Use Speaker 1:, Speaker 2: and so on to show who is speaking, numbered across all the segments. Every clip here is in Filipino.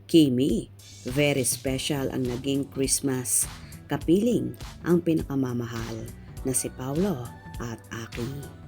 Speaker 1: Kimi, very special ang naging Christmas. Kapiling ang pinakamamahal na si Paulo at Aki.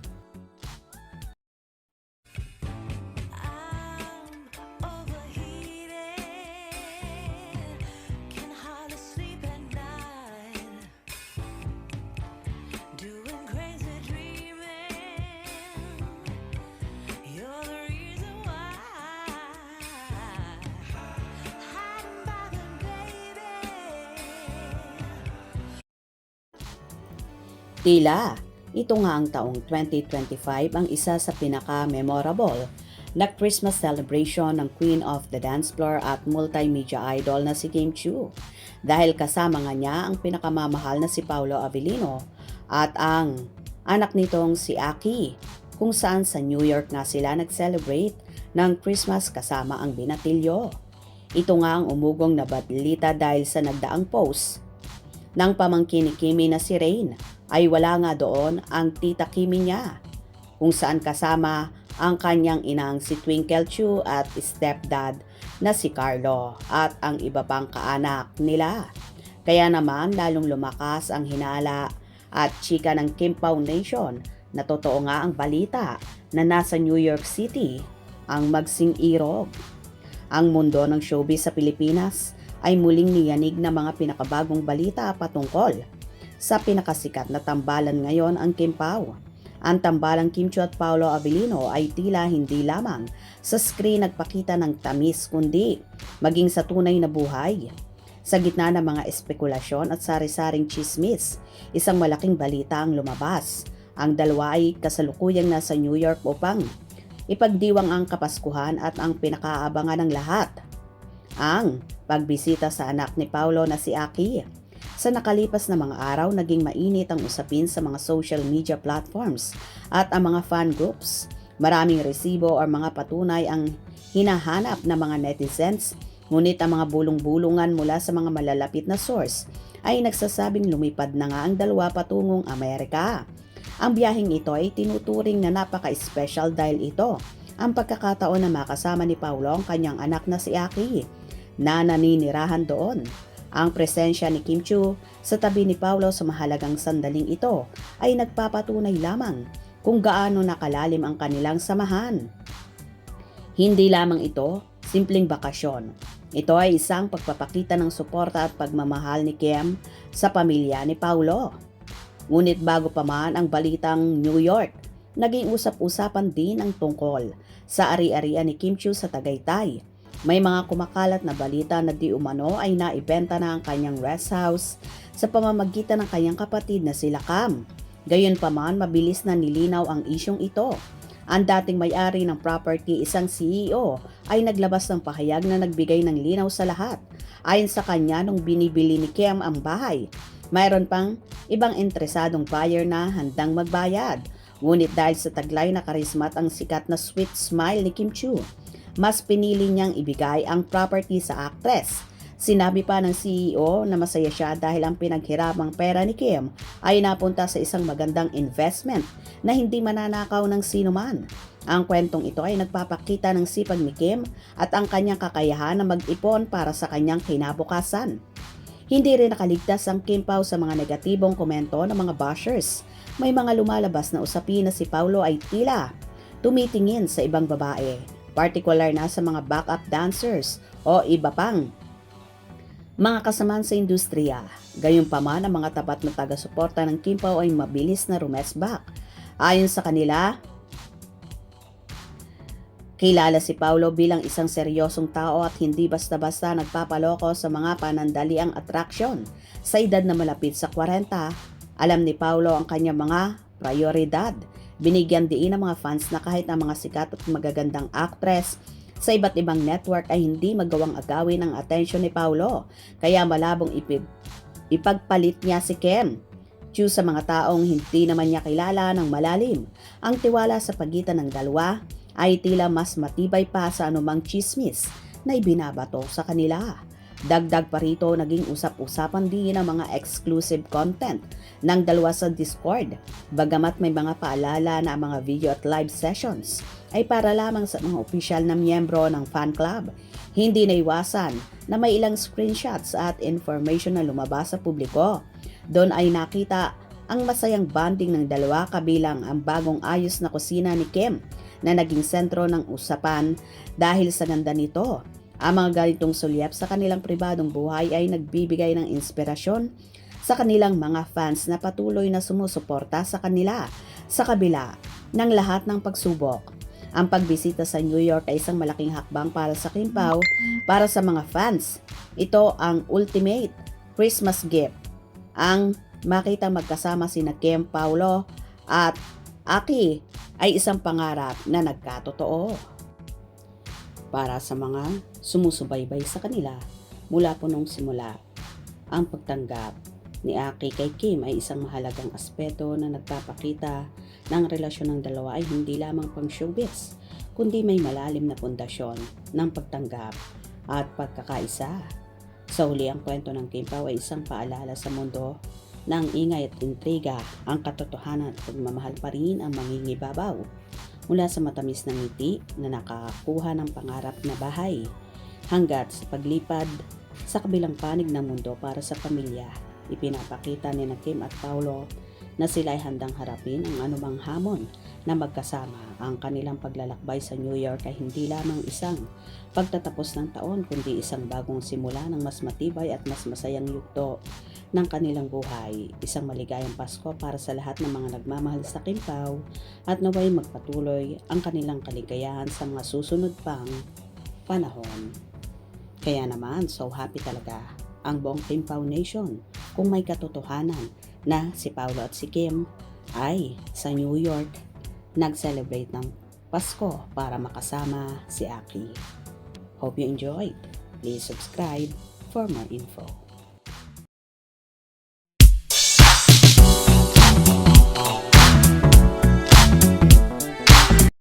Speaker 1: Tila, ito nga ang taong 2025 ang isa sa pinaka-memorable na Christmas celebration ng Queen of the Dance Floor at multimedia idol na si Kim Chiu. Dahil kasama nga niya ang pinakamamahal na si Paolo Avellino at ang anak nitong si Aki, kung saan sa New York nga sila nag-celebrate ng Christmas kasama ang binatilyo. Ito nga ang umugong na balita dahil sa nagdaang post ng pamangkin ni Kimi na si Rain ay wala nga doon ang tita Kimi niya, kung saan kasama ang kanyang inang si Twinkle Chiu at stepdad na si Carlo at ang iba pang kaanak nila. Kaya naman lalong lumakas ang hinala at chika ng Kim Foundation na totoo nga ang balita na nasa New York City ang magsing-irog. Ang mundo ng showbiz sa Pilipinas ay muling niyanig na mga pinakabagong balita patungkol sa pinakasikat na tambalan ngayon ang Kim Pao. Ang tambalang Kim Chiu at Paolo Avellino ay tila hindi lamang sa screen nagpakita ng tamis kundi maging sa tunay na buhay. Sa gitna ng mga espekulasyon at sari-saring chismis, isang malaking balita ang lumabas. Ang dalawa ay kasalukuyang nasa New York upang ipagdiwang ang Kapaskuhan at ang pinakaabangan ng lahat, ang pagbisita sa anak ni Paolo na si Aki. Sa nakalipas na mga araw, naging mainit ang usapin sa mga social media platforms at ang mga fan groups. Maraming resibo o mga patunay ang hinahanap ng mga netizens, ngunit ang mga bulong-bulungan mula sa mga malalapit na source ay nagsasabing lumipad na nga ang dalawa patungong Amerika. Ang biyaheng ito ay tinuturing na napaka-special dahil ito ang pagkakataon na makasama ni Paolo ang kanyang anak na si Aki na naninirahan doon. Ang presensya ni Kim Chiu sa tabi ni Paolo sa mahalagang sandaling ito ay nagpapatunay lamang kung gaano nakalalim ang kanilang samahan. Hindi lamang ito simpleng bakasyon. Ito ay isang pagpapakita ng suporta at pagmamahal ni Kim sa pamilya ni Paolo. Ngunit bago pa man ang balitang New York, naging usap-usapan din ang tungkol sa ari-arian ni Kim Chiu sa Tagaytay. May mga kumakalat na balita na di umano ay naibenta na ang kanyang rest house sa pamamagitan ng kanyang kapatid na sila Cam. Gayunpaman, mabilis na nilinaw ang isyong ito. Ang dating may-ari ng property, isang CEO, ay naglabas ng pahayag na nagbigay ng linaw sa lahat. Ayon sa kanya, nung binibili ni Kim ang bahay, mayroon pang ibang interesadong buyer na handang magbayad. Ngunit dahil sa taglay na karisma at ang sikat na sweet smile ni Kim Chiu, mas pinili niyang ibigay ang property sa actress. Sinabi pa ng CEO na masaya siya dahil ang pinaghirapang pera ni Kim ay napunta sa isang magandang investment na hindi mananakaw ng sinuman. Ang kwentong ito ay nagpapakita ng sipag ni Kim at ang kanyang kakayahan na mag-ipon para sa kanyang kinabukasan. Hindi rin nakaligtas ang Kim Pao sa mga negatibong komento ng mga bashers. May mga lumalabas na usapin na si Paolo ay tila tumitingin sa ibang babae, partikular na sa mga backup dancers o iba pang mga kasamaan sa industriya. Gayunpaman, ang mga tapat na taga-suporta ng Kim Pao ay mabilis na rumesback. Ayon sa kanila, kilala si Paolo bilang isang seryosong tao at hindi basta-basta nagpapaloko sa mga panandaliang atraksyon. Sa edad na malapit sa 40, alam ni Paolo ang kanyang mga prioridad. Binigyan diin ng mga fans na kahit ang mga sikat at magagandang actress sa iba't ibang network ay hindi magawang agawin ang atensyon ni Paolo. Kaya malabong ipagpalit niya si Kim Chiu sa mga taong hindi naman niya kilala ng malalim. Ang tiwala sa pagitan ng dalawa ay tila mas matibay pa sa anumang chismis na ibinabato sa kanila. Dagdag pa rito, naging usap-usapan din ang mga exclusive content ng dalawa sa Discord. Bagamat may mga paalala na ang mga video at live sessions ay para lamang sa mga opisyal na miyembro ng fan club, hindi naiwasan na may ilang screenshots at information na lumabas sa publiko. Doon ay nakita ang masayang bonding ng dalawa kabilang ang bagong ayos na kusina ni Kim na naging sentro ng usapan dahil sa ganda nito. Ang mga ganitong sulyap sa kanilang pribadong buhay ay nagbibigay ng inspirasyon sa kanilang mga fans na patuloy na sumusuporta sa kanila sa kabila ng lahat ng pagsubok. Ang pagbisita sa New York ay isang malaking hakbang para sa Kim Pao para sa mga fans. Ito ang ultimate Christmas gift. Ang makita magkasama sina Kim, Paulo at Aki ay isang pangarap na nagkatotoo. Para sa mga sumusubaybay sa kanila mula po nung simula, ang pagtanggap ni Aki kay Kim ay isang mahalagang aspeto na nagpapakita na ang relasyon ng dalawa ay hindi lamang pang showbiz, kundi may malalim na pundasyon ng pagtanggap at pagkakaisa. Sa huli, ang kwento ng Kim Pao ay isang paalala sa mundo ng ingay at intriga. Ang katotohanan at pagmamahal pa rin ang mangingibabaw mula sa matamis na ngiti na nakakuha ng pangarap na bahay hanggat sa paglipad sa kabilang panig ng mundo para sa pamilya. Ipinapakita ni Kim at Paulo na sila ay handang harapin ang anumang hamon na magkasama. Ang kanilang paglalakbay sa New York ay hindi lamang isang pagtatapos ng taon, kundi isang bagong simula ng mas matibay at mas masayang yugto ng kanilang buhay. Isang maligayang Pasko para sa lahat ng mga nagmamahal sa Kim Pao at naway magpatuloy ang kanilang kaligayahan sa mga susunod pang panahon. Kaya naman, so happy talaga ang buong Kim Pao Nation kung may katotohanan na si Paulo at si Kim ay sa New York nag-celebrate ng Pasko para makasama si Aki. Hope you enjoyed. Please subscribe for more info.